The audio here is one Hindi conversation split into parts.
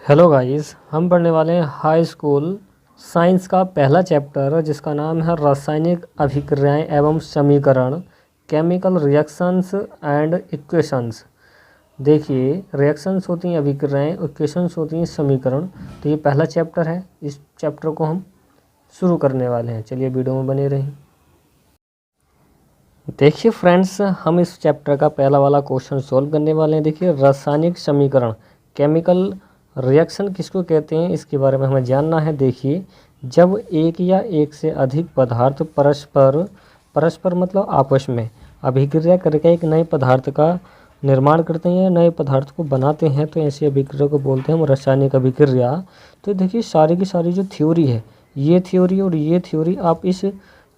हेलो गाइस, हम पढ़ने वाले हैं हाई स्कूल साइंस का पहला चैप्टर जिसका नाम है रासायनिक अभिक्रियाएं एवं समीकरण, केमिकल रिएक्शंस एंड इक्वेशंस। देखिए, रिएक्शंस होती हैं अभिक्रियाएं, इक्वेशंस होती हैं समीकरण। तो ये पहला चैप्टर है, इस चैप्टर को हम शुरू करने वाले हैं। चलिए वीडियो में बने रहें। देखिए फ्रेंड्स, हम इस चैप्टर का पहला वाला क्वेश्चन सॉल्व करने वाले हैं। देखिए, रासायनिक समीकरण, केमिकल रिएक्शन किसको कहते हैं, इसके बारे में हमें जानना है। देखिए, जब एक या एक से अधिक पदार्थ परस्पर मतलब आपस में अभिक्रिया करके एक नए पदार्थ का निर्माण करते हैं या नए पदार्थ को बनाते हैं, तो ऐसी अभिक्रिया को बोलते हैं हम रासायनिक अभिक्रिया। तो देखिए, सारी की सारी जो थ्योरी है, ये थ्योरी और ये थ्योरी आप इस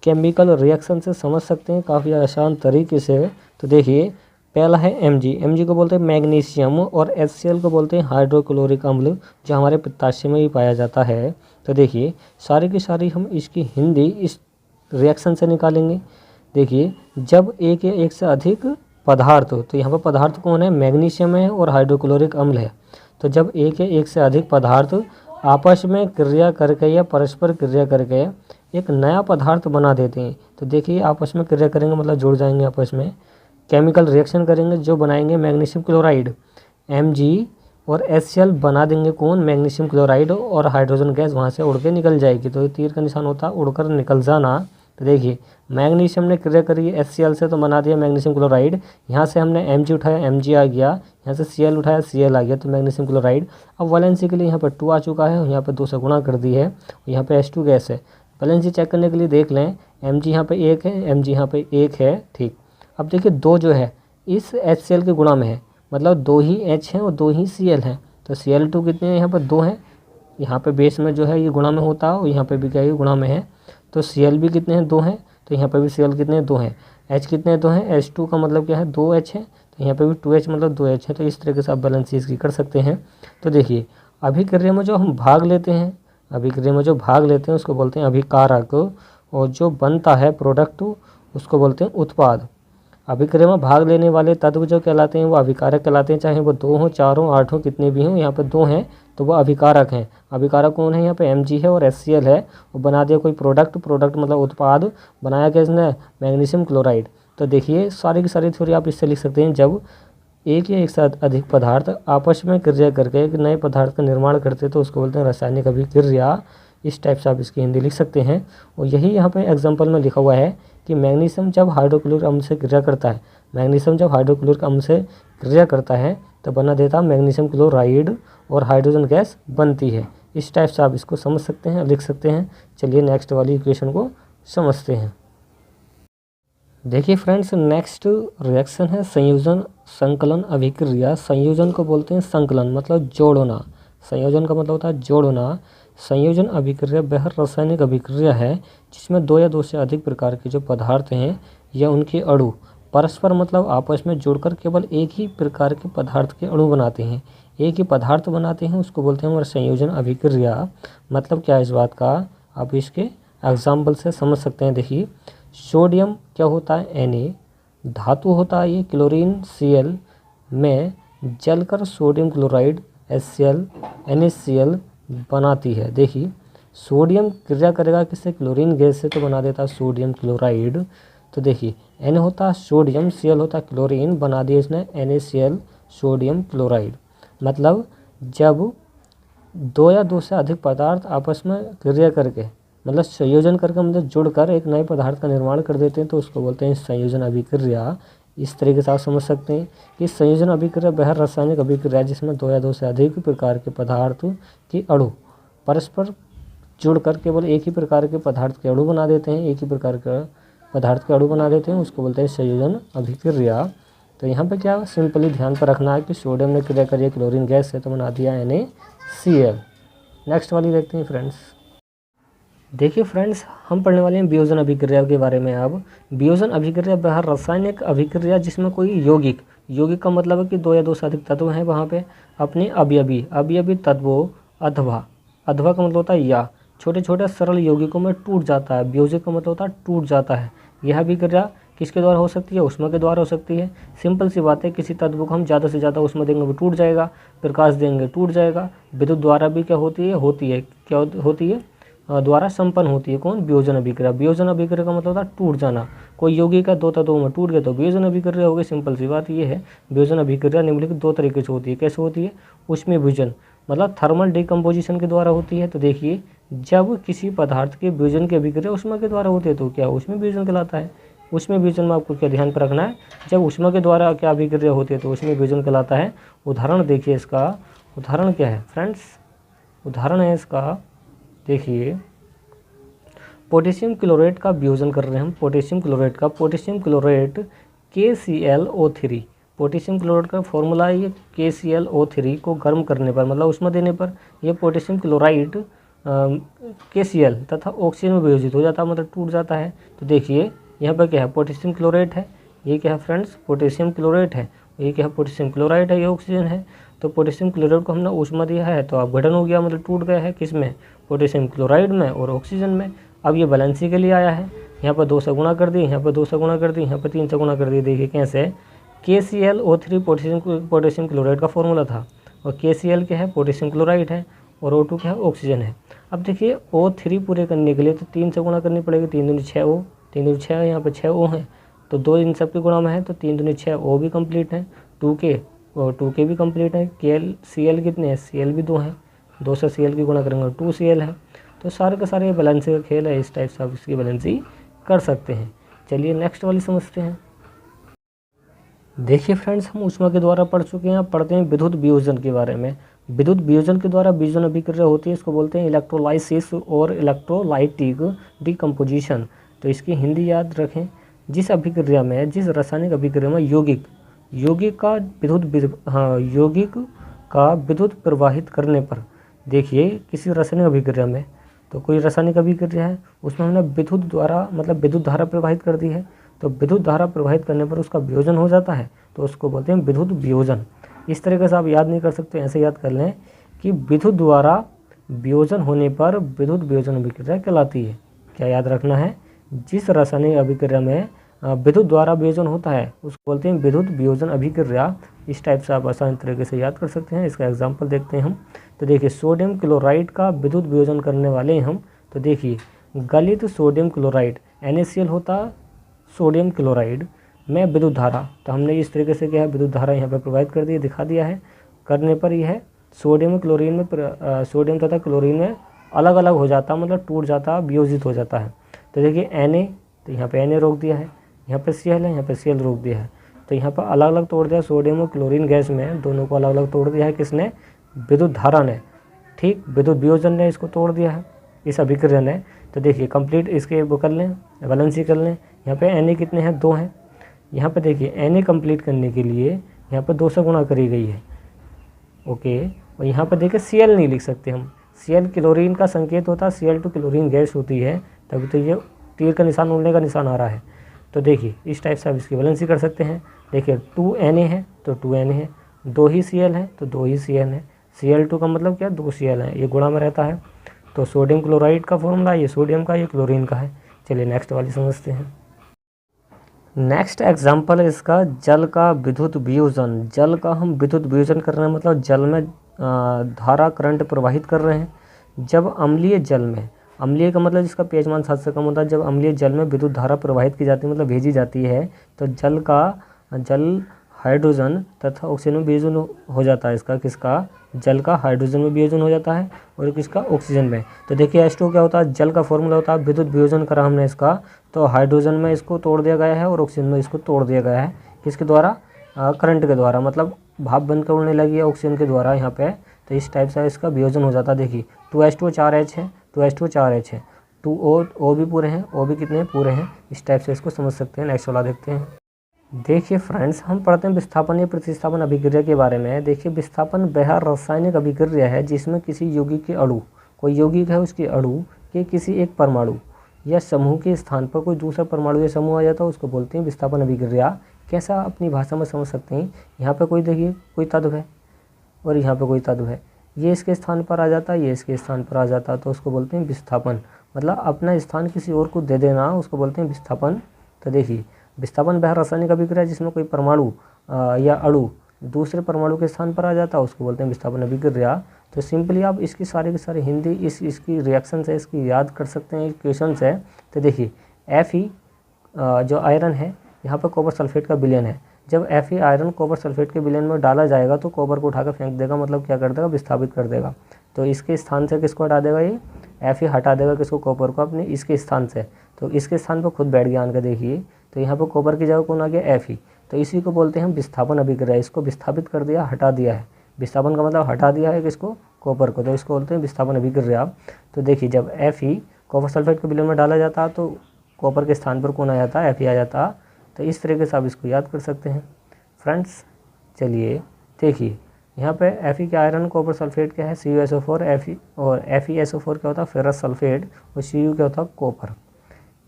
केमिकल रिएक्शन से समझ सकते हैं काफ़ी आसान तरीके से। तो देखिए, पहला है Mg को बोलते हैं मैग्नीशियम, और HCl को बोलते हैं हाइड्रोक्लोरिक अम्ल, जो हमारे पित्ताशय में ही पाया जाता है। तो देखिए, सारी की सारी हम इसकी हिंदी इस रिएक्शन से निकालेंगे। देखिए, जब एक या एक से अधिक पदार्थ हो, तो यहाँ पर पदार्थ कौन है, मैग्नीशियम है और हाइड्रोक्लोरिक अम्ल है। तो जब एक या एक से अधिक पदार्थ आपस में क्रिया करके या परस्पर क्रिया करके एक नया पदार्थ बना देते हैं, तो देखिए आपस में क्रिया करेंगे मतलब जुड़ जाएंगे, आपस में केमिकल रिएक्शन करेंगे, जो बनाएंगे मैग्नीशियम क्लोराइड Mg, और HCl बना देंगे कौन, मैग्नीशियम क्लोराइड, और हाइड्रोजन गैस वहाँ से उड़ के निकल जाएगी। तो तीर का निशान होता है उड़कर निकल जाना। तो देखिए, मैग्नीशियम ने क्रिया करी HCl से, तो बना दिया मैग्नीशियम क्लोराइड। यहाँ से हमने Mg उठाया, Mg आ गया, यहाँ से Cl उठाया, Cl आ गया, तो मैग्नीशियम क्लोराइड। अब वैलेंसी के लिए यहाँ पर 2 आ चुका है, यहाँ पर 2 से गुणा कर दी है, यहाँ पर H2 गैस है। वैलेंसी चेक करने के लिए देख लें, Mg यहाँ पर 1 है, Mg यहाँ पर 1 है, ठीक। अब देखिए, 2 जो है इस HCl के गुणा में है, मतलब 2 ही H हैं और 2 ही Cl हैं। तो Cl2 कितने हैं, यहाँ पर 2 हैं, यहाँ पे बेस में जो है ये गुणा में होता है, और यहाँ पे भी क्या है, गुणा में है। तो Cl भी कितने हैं, 2 हैं, तो यहाँ पे भी Cl कितने हैं, 2 हैं। H कितने हैं, 2 हैं, H2 का मतलब क्या है, 2H है, तो यहाँ पे भी 2H मतलब 2H है। तो इस तरीके से आप बैलेंस इसकी कर सकते हैं। तो देखिए, अभिक्रिया में जो हम भाग लेते हैं, अभिक्रिया में जो भाग लेते हैं उसको बोलते हैं अभिकारक, और जो बनता है प्रोडक्ट उसको बोलते हैं उत्पाद। अभिक्रिया में भाग लेने वाले तत्व जो कहलाते हैं वो अभिकारक कहलाते हैं, चाहे वो 2 हो, 4 हो, 8 हो, कितने भी हों। यहाँ पर 2 हैं तो वो अभिकारक हैं। अभिकारक कौन है, यहाँ पे Mg है और HCl है। वो बना दिया कोई प्रोडक्ट मतलब उत्पाद, बनाया किसने, मैग्नीशियम क्लोराइड। तो देखिए, सारी की सारी थ्योरी आप इससे लिख सकते हैं, जब एक या एक से अधिक पदार्थ आपस में क्रिया करके एक नए पदार्थ का निर्माण करते तो उसको बोलते हैं रासायनिक अभिक्रिया। इस टाइप से आप इसकी हिंदी लिख सकते हैं। और यही यहाँ पे एग्जांपल में लिखा हुआ है कि मैग्नीशियम जब हाइड्रोक्लोरिक अम्ल से क्रिया करता है, मैग्नीशियम जब हाइड्रोक्लोरिक अम्ल से क्रिया करता है तो बना देता मैग्नीशियम क्लोराइड, और हाइड्रोजन गैस बनती है। इस टाइप से आप इसको समझ सकते हैं, लिख सकते हैं। चलिए नेक्स्ट वाली इक्वेशन को समझते हैं। देखिए फ्रेंड्स, नेक्स्ट रिएक्शन है संयोजन संकलन अभिक्रिया। संयोजन को बोलते हैं संकलन, मतलब जोड़ना। संयोजन का मतलब होता है जोड़ना। संयोजन अभिक्रिया वह रासायनिक अभिक्रिया है जिसमें 2 या 2 से अधिक प्रकार के जो पदार्थ हैं या उनके अणु परस्पर मतलब आपस में जुड़कर केवल एक ही प्रकार के पदार्थ के अणु बनाते हैं, एक ही पदार्थ बनाते हैं, उसको बोलते हैं हमारा संयोजन अभिक्रिया। मतलब क्या है इस बात का, आप इसके एग्जाम्पल से समझ सकते हैं। देखिए, सोडियम क्या होता है, Na, धातु होता है ये क्लोरीन Cl में जलकर सोडियम क्लोराइड HCl NaCl बनाती है। देखिए, सोडियम क्रिया करेगा किससे, क्लोरीन गैस से, तो बना देता है सोडियम क्लोराइड। तो देखिए, N होता है सोडियम, Cl होता है क्लोरीन, बना दिया इसने NaCl सोडियम क्लोराइड। मतलब जब 2 या 2 से अधिक पदार्थ आपस में क्रिया करके मतलब संयोजन करके मतलब जुड़कर एक नए पदार्थ का निर्माण कर देते हैं तो उसको बोलते हैं संयोजन अभिक्रिया। इस तरीके से आप समझ सकते हैं कि संयोजन अभिक्रिया वह रासायनिक अभिक्रिया जिसमें 2 या 2 से अधिक प्रकार के पदार्थ के अणु परस्पर जुड़कर केवल एक ही प्रकार के पदार्थ के अणु बना देते हैं, एक ही प्रकार का पदार्थ के अणु बना देते हैं, उसको बोलते हैं संयोजन अभिक्रिया। तो यहाँ पे क्या सिंपली ध्यान पर रखना है कि सोडियम ने क्रिया करी है क्लोरीन गैस से, तो बना दिया NaCl। नेक्स्ट वाली देखते हैं फ्रेंड्स। देखिए फ्रेंड्स, हम पढ़ने वाले हैं वियोजन अभिक्रिया के बारे में। अब वियोजन अभिक्रिया वह रासायनिक अभिक्रिया जिसमें कोई यौगिक का मतलब है कि 2 या 2 से अधिक तत्व हैं वहाँ पे अपने अवयवी तत्वों अथवा का मतलब होता है या छोटे छोटे सरल यौगिकों में टूट जाता है। वियोजित का मतलब होता है टूट जाता है। यह अभिक्रिया किसके द्वारा हो सकती है? ऊष्मा के द्वारा हो सकती है। सिंपल सी बात है, किसी तत्व को हम ज़्यादा से ज़्यादा ऊष्मा देंगे वो टूट जाएगा, प्रकाश देंगे टूट जाएगा। विद्युत द्वारा भी क्या होती है? क्या होती है? द्वारा संपन्न होती है। कौन? वियोजन अभिक्रिया। वियोजन अभिक्रिया का मतलब होता है टूट जाना। कोई यौगिक का दो तत्वों में टूट गया तो वियोजन अभिक्रिया हो गई। सिंपल सी बात ये है। वियोजन अभिक्रिया निम्नलिखित दो तरीके से होती है। कैसे होती है? ऊष्मीय वियोजन मतलब थर्मल डिकम्पोजिशन के द्वारा होती है। तो देखिए, जब किसी पदार्थ के वियोजन की अभिक्रिया ऊष्मा के द्वारा होती है तो क्या ऊष्मीय वियोजन कहलाता है। ऊष्मीय वियोजन में आपको क्या ध्यान पर रखना है? जब ऊष्मा के द्वारा क्या अभिक्रिया होती है तो ऊष्मीय वियोजन कहलाता है। उदाहरण देखिए, इसका उदाहरण क्या है फ्रेंड्स? उदाहरण है इसका, देखिए पोटेशियम क्लोराइड का वियोजन कर रहे हैं हम। Potassium chloride KClO3। Potassium chloride का फॉर्मूला है ये KClO3 को गर्म करने पर मतलब ऊष्मा देने पर यह पोटेशियम क्लोराइड KCl तथा ऑक्सीजन में वियोजित हो जाता है, मतलब टूट जाता है। तो देखिए यहाँ पर क्या है? पोटेशियम क्लोराइड है। ये क्या है फ्रेंड्स? पोटेशियम क्लोराइड है। ये क्या है? पोटेशियम क्लोराइड है। ये ऑक्सीजन है। तो पोटेशियम क्लोराइड को हमने ऊष्मा दिया है तो अपघटन हो गया, मतलब टूट गया है। किस में? पोटेशियम क्लोराइड में और ऑक्सीजन में। अब ये बैलेंसी के लिए आया है। यहाँ पर 2 से गुणा कर दी, यहाँ पर 2 से गुणा कर दी, यहाँ पर 3 से गुणा कर दी। देखिए कैसे? KClO3 पोटेशियम क्लोराइड का फॉर्मूला था और KCl क्या है? पोटेशियम क्लोराइड है और O2 क्या है? ऑक्सीजन है। अब देखिए O3 पूरे करने के लिए तो 3 से गुणा करनी पड़ेगी। 3 दूनी 6 O, 3 दूनी 6, यहाँ पर 6 O है तो 2 इन सब के गुणा में है तो 3 दूनी 6 O भी कंप्लीट है। 2K और 2K भी कंप्लीट है। Cl कितने हैं? Cl भी 2 हैं। 2 से Cl की गुणा करेंगे 2Cl है। तो सारे के सारे बैलेंसी का खेल है। इस टाइप से आप इसकी बैलेंसी कर सकते हैं। चलिए नेक्स्ट वाली समझते हैं। देखिए फ्रेंड्स, हम ऊष्मा के द्वारा पढ़ चुके हैं। अब पढ़ते हैं विद्युत वियोजन के बारे में। विद्युत वियोजन के द्वारा वियोजन अभिक्रिया होती है, इसको बोलते हैं इलेक्ट्रोलाइसिस और इलेक्ट्रोलाइटिक डिकम्पोजिशन। तो इसकी हिंदी याद रखें। जिस अभिक्रिया में, जिस रासायनिक अभिक्रिया में यौगिक का विद्युत प्रवाहित करने पर, देखिए किसी रासायनिक अभिक्रिया में, तो कोई रासायनिक अभिक्रिया है उसमें हमने विद्युत द्वारा मतलब विद्युत धारा प्रवाहित कर दी है। तो विद्युत धारा प्रवाहित करने पर उसका वियोजन हो जाता है तो उसको बोलते हैं विद्युत वियोजन। इस तरीके से आप याद नहीं कर सकते, ऐसे याद कर लें कि विद्युत द्वारा वियोजन होने पर विद्युत वियोजन अभिक्रिया कहलाती है। क्या याद रखना है? जिस रासायनिक अभिक्रिया में विद्युत द्वारा वियोजन होता है उसको बोलते हैं विद्युत वियोजन अभिक्रिया। इस टाइप से आप आसान तरीके से याद कर सकते हैं। इसका एग्जाम्पल देखते हैं हम। तो देखिए सोडियम क्लोराइड का विद्युत वियोजन करने वाले हैं हम। तो देखिए गलित सोडियम क्लोराइड NaCl होता सोडियम क्लोराइड में विद्युत धारा, तो हमने इस तरीके से क्या है विद्युत धारा यहाँ पर प्रोवाइड कर दी, दिखा दिया है। करने पर यह है सोडियम क्लोरीन में सोडियम तथा क्लोरीन में अलग अलग हो जाता, मतलब टूट जाता, वियोजित हो जाता है। तो देखिए Na, तो यहाँ पे Na रोक दिया है, यहाँ पे Cl है, यहाँ पे Cl रोक दिया है। तो यहाँ पर अलग अलग तोड़ दिया सोडियम और क्लोरीन गैस में, दोनों को अलग अलग तोड़ दिया है। किसने? विद्युत धारा ने। ठीक, विद्युत वियोजन ने इसको तोड़ दिया है, इस अभिक्रिया ने। तो देखिए कंप्लीट इसके वो कर लें, बैलेंसी कर लें। यहाँ पे Na कितने हैं? 2 हैं। यहाँ पे देखिए Na कंप्लीट करने के लिए यहाँ पे 2 से गुणा करी गई है। ओके, और यहाँ पे देखिए Cl नहीं लिख सकते हम। Cl क्लोरीन का संकेत होता है, Cl2 क्लोरीन गैस होती है, तभी तो ये तीर का निशान, उड़ने का निशान आ रहा है। तो देखिए इस टाइप से आप इसकी बैलेंसी कर सकते हैं। देखिए 2 Na है तो 2 Na है, 2 ही Cl है तो 2 ही Cl है। Cl2 का मतलब क्या? 2 Cl है, ये गुणा में रहता है। तो सोडियम क्लोराइड का फॉर्मूला ये सोडियम का, ये क्लोरीन का है। चलिए नेक्स्ट वाली समझते हैं। नेक्स्ट एग्जाम्पल है इसका जल का विद्युत वियोजन। जल का हम विद्युत वियोजन कर रहे हैं, मतलब जल में धारा करंट प्रवाहित कर रहे हैं। जब अम्लीय जल में, अम्लीय का मतलब जिसका pH मान 7 से कम होता है, जब अम्लीय जल में विद्युत धारा प्रवाहित की जाती है, मतलब भेजी जाती है, तो जल हाइड्रोजन तथा ऑक्सीजन में वियोजन हो जाता है। इसका किसका? जल का हाइड्रोजन में वियोजन हो जाता है और किसका? ऑक्सीजन में। तो देखिए H2 क्या होता है? जल का फॉर्मूला होता है, विद्युत वियोजन करा हमने इसका, तो हाइड्रोजन में इसको तोड़ दिया गया है और ऑक्सीजन में इसको तोड़ दिया गया है। किसके द्वारा? करंट के द्वारा, मतलब भाप बनकर उड़ने लगी है ऑक्सीजन के द्वारा यहाँ पे। तो इस टाइप से इसका वियोजन हो जाता है। देखिए 2H2 4H है, 2H2 4H है, 2O भी पूरे हैं, O भी कितने हैं? पूरे हैं। इस टाइप से इसको समझ सकते हैं। नेक्स्ट वाला देखते हैं। देखिए फ्रेंड्स, हम पढ़ते हैं विस्थापन या प्रतिस्थापन अभिक्रिया के बारे में। देखिए विस्थापन वह रासायनिक अभिक्रिया है जिसमें किसी यौगिक के अणु, कोई यौगिक है उसके अणु के किसी एक परमाणु या समूह के स्थान पर कोई दूसरा परमाणु या समूह आ जाता है, उसको बोलते हैं विस्थापन अभिक्रिया। कैसा? अपनी भाषा में समझ सकते हैं। यहाँ पर कोई देखिए कोई तत्व है और यहाँ पर कोई तत्व है, ये इसके स्थान पर आ जाता है, ये इसके स्थान पर आ जाता है, तो उसको बोलते हैं विस्थापन। मतलब अपना स्थान किसी और को दे देना, उसको बोलते हैं विस्थापन। तो देखिए विस्थापन वह रासायनिक अभिक्रिया जिसमें कोई परमाणु या अणु दूसरे परमाणु के स्थान पर आ जाता है उसको बोलते हैं विस्थापन अभिक्रिया। तो सिंपली आप इसकी सारी की सारी हिंदी इसकी रिएक्शन है इसकी याद कर सकते हैं, क्वेश्चन है। तो देखिए Fe जो आयरन है यहाँ पर कॉपर सल्फेट का विलयन है। जब Fe आयरन कॉपर सल्फेट के विलयन में डाला जाएगा तो कॉपर को उठाकर फेंक देगा, मतलब क्या कर देगा, विस्थापित कर देगा। तो इसके स्थान से किसको हटा देगा, ये Fe हटा देगा किसको, कॉपर को अपने इसके स्थान से। तो इसके स्थान पर खुद बैठ गया आन के देखिए, तो यहाँ पर कॉपर की जगह कौन आ गया, Fe। तो इसी को बोलते हैं हम विस्थापन अभिक्रिया। इसको विस्थापित कर दिया, हटा दिया है। विस्थापन का मतलब हटा दिया है किसको, कॉपर को, तो इसको बोलते हैं विस्थापन अभिक्रिया। तो देखिए जब Fe कॉपर सल्फेट के विलयन में डाला जाता है तो कॉपर के स्थान पर कौन आ जाता है, Fe आ जाता। तो इस तरीके से आप इसको याद कर सकते हैं फ्रेंड्स। चलिए देखिए यहाँ पे Fe के आयरन कॉपर सल्फेट क्या है, CuSO4, Fe और FeSO4 क्या होता है, फेरस सल्फेट, और Cu क्या होता है, कॉपर।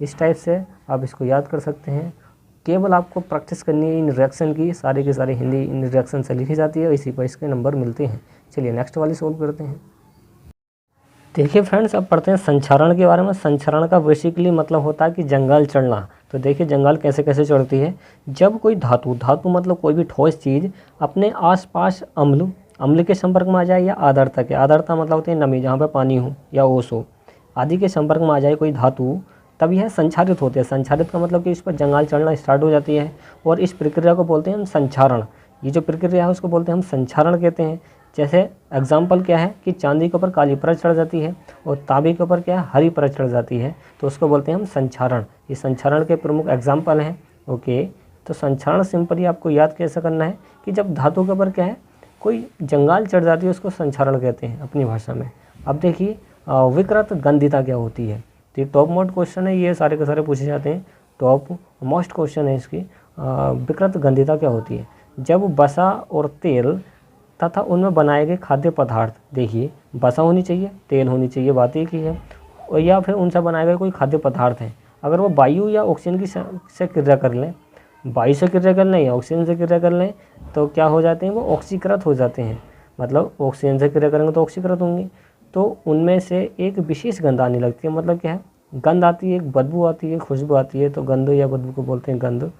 इस टाइप से आप इसको याद कर सकते हैं। केवल आपको प्रैक्टिस करनी है इन रिएक्शन की, सारी की सारी हिंदी इन रिएक्शन से लिखी जाती है, इसी पर इसके नंबर मिलते हैं। चलिए नेक्स्ट वाली सोल्व करते हैं। देखिए फ्रेंड्स अब पढ़ते हैं संक्षारण के बारे में। संक्षारण का बेसिकली मतलब होता है कि जंगल चढ़ना। तो देखिए जंगल कैसे कैसे चढ़ती है। जब कोई धातु मतलब कोई भी ठोस चीज़ अपने आसपास अम्ल के संपर्क में आ जाए या आर्द्रता के, आर्द्रता मतलब होती है नमी जहाँ पे पानी हो या ओस हो, आदि के संपर्क में आ जाए कोई धातु, तब यह संक्षारित होती है। संक्षारित का मतलब कि इस पर जंगाल चढ़ना स्टार्ट हो जाती है, और इस प्रक्रिया को बोलते हैं हम संक्षारण। ये जो प्रक्रिया है उसको बोलते हैं हम संक्षारण कहते हैं। जैसे एग्जाम्पल क्या है कि चांदी के ऊपर काली परत चढ़ जाती है और तांबे के ऊपर क्या है, हरी परत चढ़ जाती है, तो उसको बोलते हैं हम संक्षारण। ये संक्षारण के प्रमुख एग्जाम्पल हैं। ओके, तो संक्षारण सिंपली आपको याद कैसे करना है कि जब धातु के ऊपर क्या है कोई जंगाल चढ़ जाती है उसको संक्षारण कहते हैं अपनी भाषा में। अब देखिए विकृत गंधिता क्या होती है। तो ये टॉप मोस्ट क्वेश्चन है, ये सारे के सारे पूछे जाते हैं, टॉप मोस्ट क्वेश्चन है इसकी। विकृत गंधिता क्या होती है, जब वसा और तेल तथा उनमें बनाए गए खाद्य पदार्थ, देखिए वसा होनी चाहिए, तेल होनी चाहिए, बात एक ही है, और या फिर उनसे बनाए गए कोई खाद्य पदार्थ हैं, अगर वो वायु या ऑक्सीजन की से क्रिया कर लें, वायु से क्रिया कर लें या ऑक्सीजन से क्रिया कर लें, तो क्या हो जाते हैं, वो ऑक्सीकृत हो जाते हैं। मतलब ऑक्सीजन से क्रिया करेंगे तो ऑक्सीकृत होंगे, तो उनमें से एक विशेष गंध आने लगती है। मतलब क्या है, गंध आती है, एक बदबू आती है, खुशबू आती है, तो गंध या बदबू को बोलते हैं गंध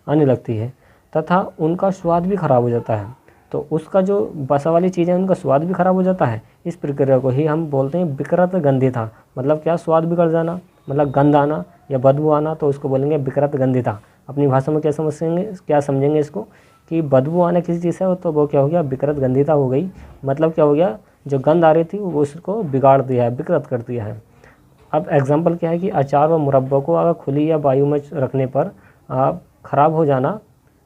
आने लगती है, तथा उनका स्वाद भी खराब हो जाता है। तो उसका जो बसा वाली चीज़ें उनका स्वाद भी खराब हो जाता है। इस प्रक्रिया को ही हम बोलते हैं विकृत गंधिता। मतलब क्या, स्वाद बिगड़ जाना, मतलब गंध आना या बदबू आना, तो उसको बोलेंगे विकृत गंधिता। अपनी भाषा में क्या समझेंगे इसको कि बदबू आना किसी चीज़ से, तो वो क्या हो गया, विकृत गंधिता हो गई। मतलब क्या हो गया, जो गंध आ रही थी वो उसको बिगाड़ दिया है, विकृत कर दिया है। अब एग्जाम्पल क्या है कि अचार व मुरब्बा को अगर खुली या वायु में रखने पर खराब हो जाना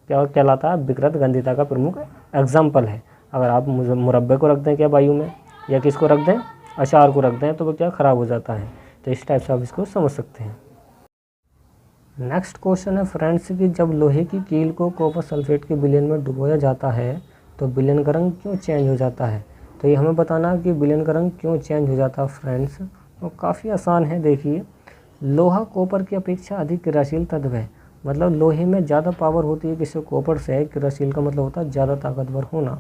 क्या कहलाता है, विकृत गंधिता का प्रमुख एग्जाम्पल है। अगर आप मुरब्बे को रख दें क्या वायु में, या किसको रख दें, अचार को रख दें, तो वो क्या खराब हो जाता है। तो इस टाइप से आप इसको समझ सकते हैं। नेक्स्ट क्वेश्चन है फ्रेंड्स कि जब लोहे की कील को कॉपर सल्फेट के विलयन में डुबोया जाता है तो विलयन का रंग क्यों चेंज हो जाता है। तो ये हमें बताना कि विलयन का रंग क्यों चेंज हो जाता है फ्रेंड्स। तो काफ़ी आसान है। देखिए लोहा कॉपर की अपेक्षा अधिक क्रियाशील तत्व है। मतलब लोहे में ज़्यादा पावर होती है किसी कॉपर से, क्रियाशील का मतलब होता है ज़्यादा ताकतवर होना,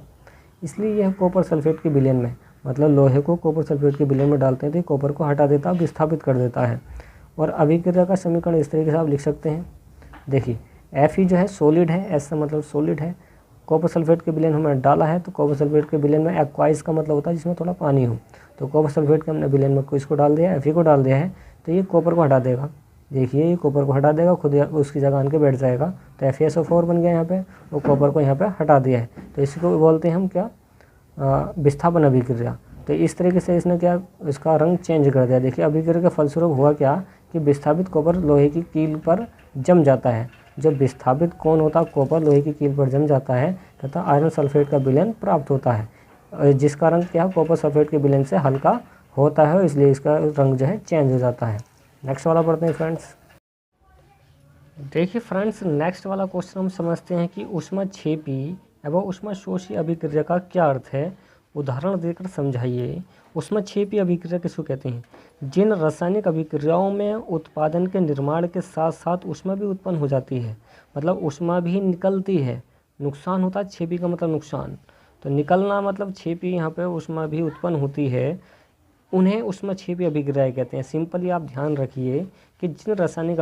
इसलिए यह कॉपर सल्फेट के विलयन में, मतलब लोहे को कॉपर सल्फेट के विलयन में डालते हैं तो कॉपर को हटा देता है, विस्थापित कर देता है। और अभिक्रिया का समीकरण इस तरीके से आप लिख सकते हैं। देखिए Fe जो है सॉलिड है, S मतलब सॉलिड है, कॉपर सल्फेट के विलयन हमने डाला है, तो कॉपर सल्फेट के विलयन में एक्वाइस का मतलब होता है जिसमें थोड़ा पानी हो, तो कॉपर सल्फेट के हमने विलयन में इसको डाल दिया, Fe को डाल दिया है, तो ये कॉपर को हटा देगा। देखिए ये कॉपर को हटा देगा, खुद उसकी जगह आन के बैठ जाएगा, तो FeSO4 बन गया यहाँ पे, वो कॉपर को यहाँ पे हटा दिया है, तो इसको बोलते हैं हम क्या, विस्थापन अभिक्रिया। तो इस तरीके से इसने क्या, इसका रंग चेंज कर दिया। देखिए अभिक्रिया के फलस्वरूप हुआ क्या कि विस्थापित कॉपर लोहे की कील पर जम जाता है। जब विस्थापित कौन होता है, कॉपर लोहे की कील पर जम जाता है तथा आयरन सल्फेट का विलयन प्राप्त होता है, जिसका रंग क्या है, कॉपर सल्फेट के विलयन से हल्का होता है, इसलिए इसका रंग जो है चेंज हो जाता है। नेक्स्ट वाला पढ़ते हैं फ्रेंड्स। देखिए फ्रेंड्स नेक्स्ट वाला क्वेश्चन हम समझते हैं कि ऊष्माक्षेपी एवं ऊष्माशोषी अभिक्रिया का क्या अर्थ है, उदाहरण देकर समझाइए। ऊष्माक्षेपी अभिक्रिया किसको कहते हैं, जिन रासायनिक अभिक्रियाओं में उत्पादन के निर्माण के साथ साथ ऊष्मा भी उत्पन्न हो जाती है, मतलब ऊष्मा भी निकलती है। नुकसान होता है, क्षेपी का मतलब नुकसान, तो निकलना मतलब क्षेपी, यहाँ पे ऊष्मा भी उत्पन्न होती है, उन्हें ऊष्माक्षेपी अभिक्रियाएं कहते हैं। सिंपली आप ध्यान रखिए कि जिन रासायनिक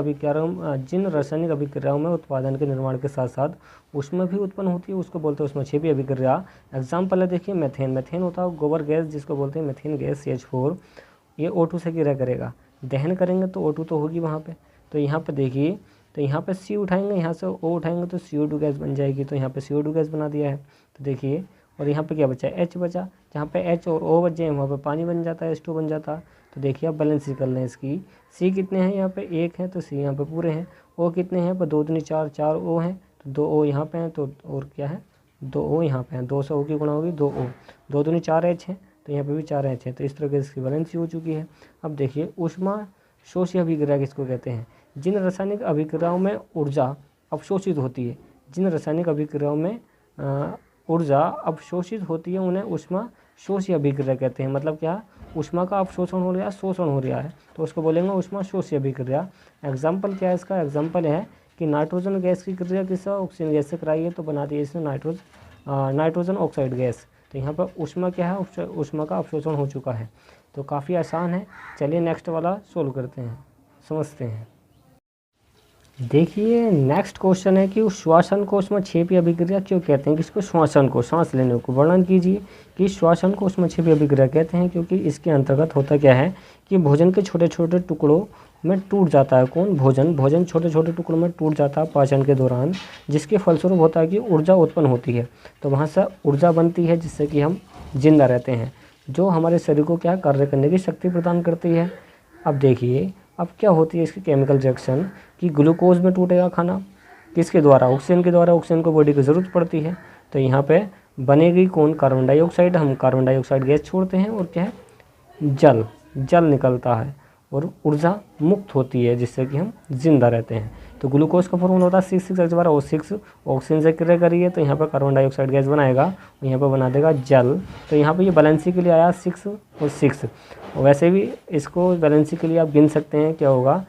अभिक्रियाओं में उत्पादन के निर्माण के साथ साथ ऊष्मा भी उत्पन्न होती है उसको बोलते हैं ऊष्मक्षेपी अभिक्रिया। एग्जाम्पल है देखिए मेथेन। मेथेन होता है गोबर गैस जिसको बोलते हैं मेथेन गैस CH4। ये O2 से क्रिया करेगा, दहन करेंगे तो O2 तो होगी वहाँ पे। तो यहाँ पे देखिए, तो यहाँ पे C उठाएंगे, यहाँ से O उठाएंगे तो CO2 गैस बन जाएगी। तो यहाँ पे CO2 गैस बना दिया है। तो देखिए, और यहाँ पे क्या बचा, H बचा। जहाँ पे H और O बच जाए वहाँ पे पानी बन जाता है, H2 बन जाता है। तो देखिए आप बैलेंस कर लें इसकी। C कितने हैं, यहाँ पे 1 है तो C यहाँ पे पूरे हैं। O कितने हैं, पर 2 दूनी 4, 4 O हैं तो 2 O यहाँ पे हैं। तो और क्या है, 2 O यहाँ पे हैं। 2 से O की गुणा होगी 2 O, 2 दूनी 4 H है तो यहाँ पे भी 4 H है। तो इस तरह से इसकी बैलेंस हो चुकी है। अब देखिए ऊष्मा शोषी अभिक्रिया किसको कहते हैं, जिन रासायनिक अभिक्रियाओं में ऊर्जा अवशोषित होती है, जिन रासायनिक अभिक्रियाओं में ऊर्जा अवशोषित होती है उन्हें ऊष्मा शोषी अभिक्रिया कहते हैं। मतलब क्या, ऊष्मा का अवशोषण हो रहा है, शोषण हो रहा है, तो उसको बोलेंगे ऊष्मा शोषी अभिक्रिया। एग्जाम्पल क्या है इसका, एग्जाम्पल है कि नाइट्रोजन गैस की क्रिया किससे, ऑक्सीजन गैस से कराई है तो बना दी इसने नाइट्रोजन ऑक्साइड गैस। तो यहाँ पर ऊष्मा क्या है, ऊष्मा का अवशोषण हो चुका है। तो काफ़ी आसान है। चलिए नेक्स्ट वाला सोल्व करते हैं, समझते हैं। देखिए नेक्स्ट क्वेश्चन है कि श्वसन को ऊष्मक्षेपी अभिक्रिया क्यों कहते हैं। किसको, श्वसन को, सांस लेने को। वर्णन कीजिए कि श्वसन को ऊष्मक्षेपी अभिक्रिया कहते हैं क्योंकि इसके अंतर्गत होता क्या है कि भोजन के छोटे छोटे टुकड़ों में टूट जाता है। कौन, भोजन छोटे छोटे टुकड़ों में टूट जाता है पाचन के दौरान, जिसके फलस्वरूप होता है कि ऊर्जा उत्पन्न होती है। तो वहाँ से ऊर्जा बनती है जिससे कि हम जिंदा रहते हैं, जो हमारे शरीर को क्या कार्य करने की शक्ति प्रदान करती है। अब देखिए अब क्या होती है इसकी केमिकल रिएक्शन कि ग्लूकोज में टूटेगा खाना, किसके द्वारा, ऑक्सीजन के द्वारा। ऑक्सीजन को बॉडी की ज़रूरत पड़ती है तो यहाँ पे बनेगी कौन, कार्बन डाइऑक्साइड। हम कार्बन डाइऑक्साइड गैस छोड़ते हैं और क्या है, जल निकलता है और ऊर्जा मुक्त होती है जिससे कि हम जिंदा रहते हैं। तो ग्लूकोज का फॉर्मूला होता है C6H12O6। ऑक्सीजन से क्रिया करिए तो यहाँ पर कार्बन डाइऑक्साइड गैस बनाएगा और यहाँ पर बना देगा जल। तो यहाँ पर ये बैलेंसी के लिए आया 6 और 6। वैसे भी इसको बैलेंसी के लिए आप गिन सकते हैं, क्या होगा,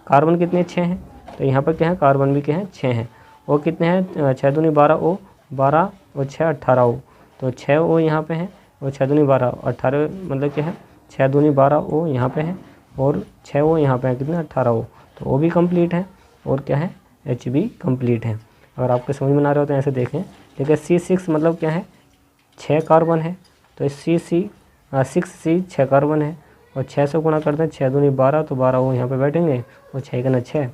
कार्बन कितने 6 हैं तो यहाँ पर क्या है, कार्बन भी क्या है 6 हैं। और कितने हैं, 6 दूनी 12 O, 12 और 6 18 O। तो 6 O यहाँ पे हैं और 6 दूनी 12, 18 मतलब क्या है 6 दूनी 12 O यहाँ पे है और 6 O यहाँ पे है, कितने 18 O। तो O भी कंप्लीट है और क्या है H भी कंप्लीट है। अगर आपको समझ में ना रहे हो तो ऐसे देखें। देखिए C6 मतलब क्या है, 6 कार्बन है तो 6C 6 कार्बन है और 6 से गुणा करते हैं, 6 दूनी 12 तो 12 O यहाँ पे बैठेंगे और 6 का 6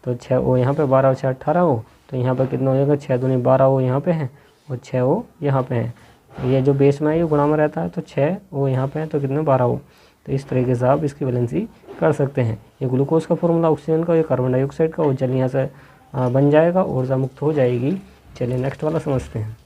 तो 6 O यहाँ पे, 12 और 6 18 O। तो यहाँ पे कितना हो जाएगा, 6 दूनी 12 O यहाँ पे है और 6 O यहाँ पे है। ये जो बेस में है ये गुणा में रहता है तो 6 O यहाँ पे है तो कितने 12 O। तो इस तरीके से आप इसकी बैलेंसी कर सकते हैं। ये ग्लूकोज का फॉर्मूला ऑक्सीजन का, ये कार्बन डाइऑक्साइड का, और जल यहाँ से बन जाएगा, ऊर्जा मुक्त हो जाएगी। चलिए नेक्स्ट वाला समझते हैं।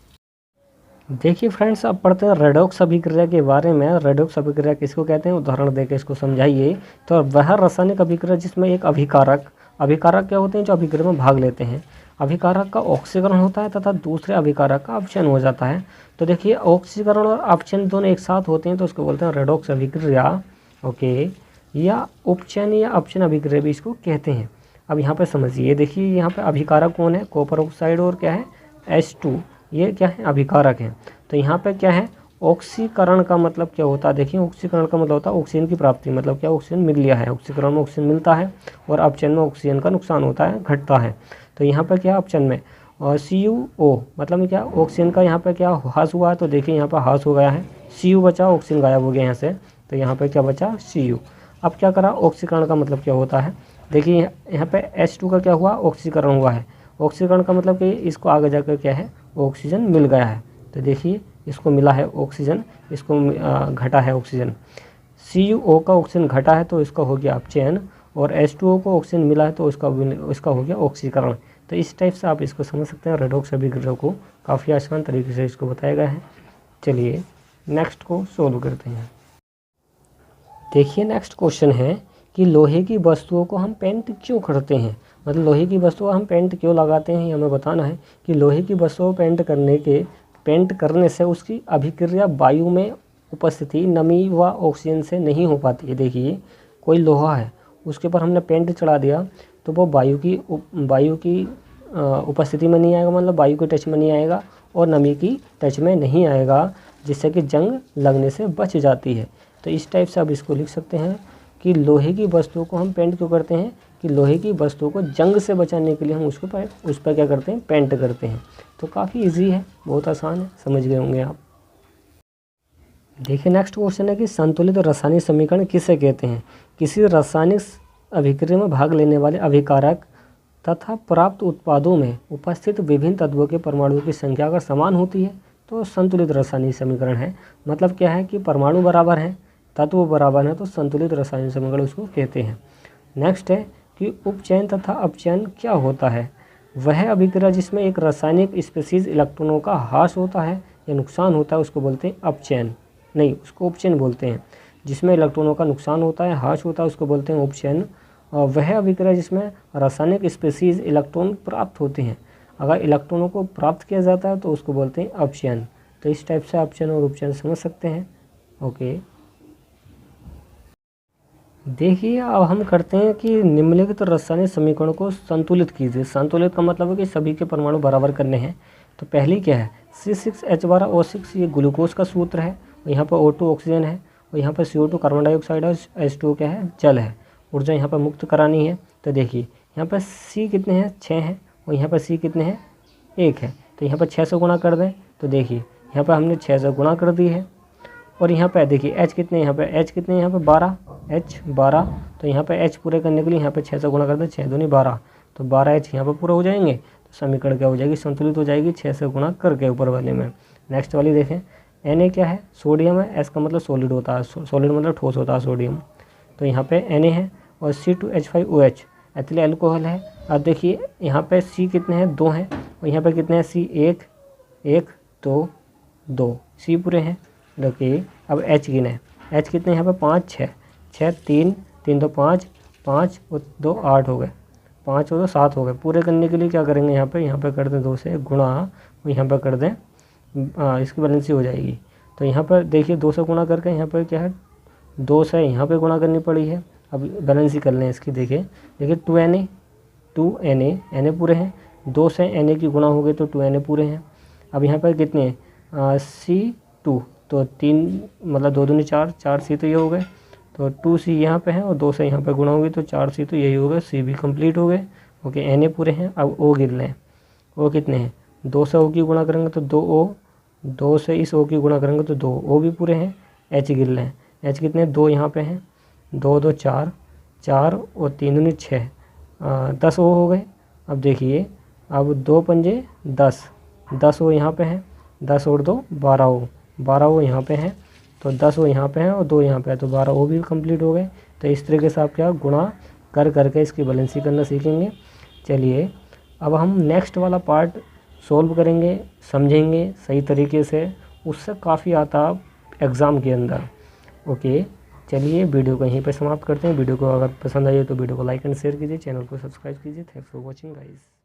देखिए फ्रेंड्स अब पढ़ते हैं रेडॉक्स अभिक्रिया के बारे में। रेडॉक्स अभिक्रिया किसको कहते हैं, उदाहरण देकर इसको समझाइए। तो वह रासायनिक अभिक्रिया जिसमें एक अभिकारक क्या होते हैं जो अभिक्रिया में भाग लेते हैं। अभिकारक का ऑक्सीकरण होता है तथा दूसरे अभिकारक का अपचयन हो जाता है। तो देखिए ऑक्सीकरण और अपचयन दोनों एक साथ होते हैं तो उसको बोलते हैं रेडॉक्स अभिक्रिया। ओके, या उपचयन या अपचयन अभिक्रिया भी इसको कहते हैं। अब यहाँ पे समझिए, देखिए यहाँ पे अभिकारक कौन है, कॉपर ऑक्साइड और क्या है H2, ये क्या है अभिकारक हैं। तो यहाँ पे क्या है, ऑक्सीकरण का मतलब क्या होता है, देखिए ऑक्सीकरण का मतलब होता है ऑक्सीजन की प्राप्ति, मतलब क्या ऑक्सीजन मिल लिया है, ऑक्सीकरण में ऑक्सीजन मिलता है और अपचयन में ऑक्सीजन का नुकसान होता है, घटता है। तो यहाँ पर क्या अपचयन में, और CuO मतलब क्या ऑक्सीजन का यहाँ पे क्या ह्रास हुआ है। तो देखिए यहाँ पर ह्रास हो गया है, Cu बचा, ऑक्सीजन गायब हो गया यहाँ से, तो यहाँ पर क्या बचा Cu। अब क्या करा, ऑक्सीकरण का मतलब क्या होता है, देखिए यहाँ पे H2 का क्या हुआ, ऑक्सीकरण हुआ है। ऑक्सीकरण का मतलब कि इसको आगे जाकर क्या है ऑक्सीजन मिल गया है। तो देखिए इसको मिला है ऑक्सीजन, इसको घटा है ऑक्सीजन। CuO का ऑक्सीजन घटा है तो इसका हो गया अपचयन, और H2O को ऑक्सीजन मिला है तो इसका हो गया ऑक्सीकरण। तो इस टाइप से आप इसको समझ सकते हैं। रेडॉक्स अभिक्रिया को काफ़ी आसान तरीके से इसको बताया गया है। चलिए नेक्स्ट को सोल्व करते हैं। देखिए नेक्स्ट क्वेश्चन है कि लोहे की वस्तुओं को हम पेंट क्यों करते हैं, मतलब लोहे की वस्तुओं हम पेंट क्यों लगाते हैं, हमें बताना है कि लोहे की वस्तुओं पेंट करने से उसकी अभिक्रिया वायु में उपस्थिति नमी व ऑक्सीजन से नहीं हो पाती है। देखिए कोई लोहा है उसके ऊपर हमने पेंट चढ़ा दिया तो वो वायु की उपस्थिति में नहीं आएगा, मतलब वायु के टच में नहीं आएगा और नमी की टच में नहीं आएगा, जिससे कि जंग लगने से बच जाती है। तो इस टाइप से आप इसको लिख सकते हैं। कि लोहे की वस्तुओं को हम पेंट क्यों करते हैं, कि लोहे की वस्तुओं को जंग से बचाने के लिए हम उस पर क्या करते हैं, पेंट करते हैं। तो काफ़ी इजी है, बहुत आसान है, समझ गए होंगे आप। देखिए नेक्स्ट क्वेश्चन है कि संतुलित रासायनिक समीकरण किसे कहते हैं। किसी रासायनिक अभिक्रिया में भाग लेने वाले अभिकारक तथा प्राप्त उत्पादों में उपस्थित विभिन्न तत्वों के परमाणुओं की संख्या अगर समान होती है तो संतुलित रासायनिक समीकरण है। मतलब क्या है कि परमाणु बराबर हैं, तत्व बराबर हैं, तो संतुलित रासायनिक समीकरण उसको कहते हैं। नेक्स्ट है कि उपचयन तथा अपचयन क्या होता है। वह अभिक्रिया जिसमें एक रासायनिक स्पीशीज इलेक्ट्रॉनों का ह्रास होता है या नुकसान होता है उसको बोलते हैं अपचयन, नहीं उसको उपचयन बोलते हैं। जिसमें इलेक्ट्रॉनों का नुकसान होता है, ह्रास होता है, उसको बोलते हैं उपचयन। और वह अभिक्रिया जिसमें रासायनिक स्पीशीज इलेक्ट्रॉन प्राप्त होते हैं, अगर इलेक्ट्रॉनों को प्राप्त किया जाता है तो उसको बोलते हैं अपचयन। तो इस टाइप से अपचयन और उपचयन समझ सकते हैं। ओके, देखिए अब हम करते हैं कि निम्नलिखित रासायनिक समीकरणों को संतुलित कीजिए। संतुलित का मतलब है कि सभी के परमाणु बराबर करने हैं। तो पहली क्या है, C6H12O6, ये ग्लूकोज का सूत्र है। और यहाँ पर O2 ऑक्सीजन है, और यहाँ पर CO2 कार्बन डाइऑक्साइड है, H2 क्या है, जल है। ऊर्जा यहाँ पर मुक्त करानी है। तो देखिए यहाँ पर C कितने हैं, 6 हैं, और यहाँ पर C कितने हैं, 1 है। तो यहाँ पर 6 से गुणा कर दें। तो देखिए यहाँ पर हमने 6 से गुणा कर दी है। और यहाँ पर देखिए H कितने, यहाँ पर H कितने, यहाँ पर 12, H12। तो यहाँ पर H पूरे करने के लिए यहाँ पर 6 से गुणा कर दें, 6 दूनी 12, तो 12H यहाँ पर पूरा हो जाएंगे। तो समीकरण क्या हो जाएगी, संतुलित हो जाएगी 6 से गुणा करके ऊपर वाले में। नेक्स्ट वाली देखें, Na क्या है, सोडियम है। S का मतलब सॉलिड होता है, सॉलिड मतलब ठोस होता है सोडियम। तो यहाँ पे Na है, और C2H5OH एथिल अल्कोहल है। अब देखिए यहाँ पे C कितने हैं, 2 हैं, और यहाँ पे कितने हैं, C 1 1 2 2, C पूरे हैं। देखिए अब H गिने, H कितने यहाँ पे, 5 6 6 3 3 2 5 5 और 2 8 हो गए, 5 और 2 7 हो गए। पूरे करने के लिए क्या करेंगे, यहाँ पे कर दें 2 से गुणा, और यहाँ पर कर दें, इसकी बैलेंसी हो जाएगी। तो यहाँ पर देखिए 2 से गुणा करके यहाँ पर क्या है, 2 से यहाँ पे गुणा करनी पड़ी है। अब बैलेंसी कर लें इसकी, देखिए 2 Na पूरे हैं, 2 से Na की गुणा हो गई तो 2 Na पूरे हैं। अब यहाँ पर कितने C2, तो 3 मतलब 2 दूनी 4 4 C तो ये हो गए। तो 2C यहाँ पे है, और 2 से यहाँ पे गुणा हो गई तो 4C तो यही हो गए, C भी कंप्लीट हो गए। ओके, Na पूरे हैं। अब O गिन लें, O कितने हैं, 2 से O की गुणा करेंगे तो 2O, 2 से इस O की गुणा करेंगे तो 2O भी पूरे हैं। H गिन लें, H कितने, 2 यहाँ पे हैं, 2 2 4 4 और 3 दूनी 6, 10 O हो गए। अब देखिए अब 2 पंजे 10, 10 O यहाँ पे हैं, 10 और 2 12 O, 12 O यहाँ पे हैं, तो 10 O यहाँ पे हैं और 2 यहाँ पे है, तो 12 O भी कंप्लीट हो गए। तो इस तरीके से आप क्या गुणा कर करके इसकी बैलेंसी करना सीखेंगे। चलिए अब हम नेक्स्ट वाला पार्ट सॉल्व करेंगे, समझेंगे सही तरीके से, उससे काफ़ी आता एग्ज़ाम के अंदर। ओके, चलिए वीडियो को यहीं पे समाप्त करते हैं। वीडियो को अगर पसंद आई तो वीडियो को लाइक एंड शेयर कीजिए, चैनल को सब्सक्राइब कीजिए। Thanks for watching guys.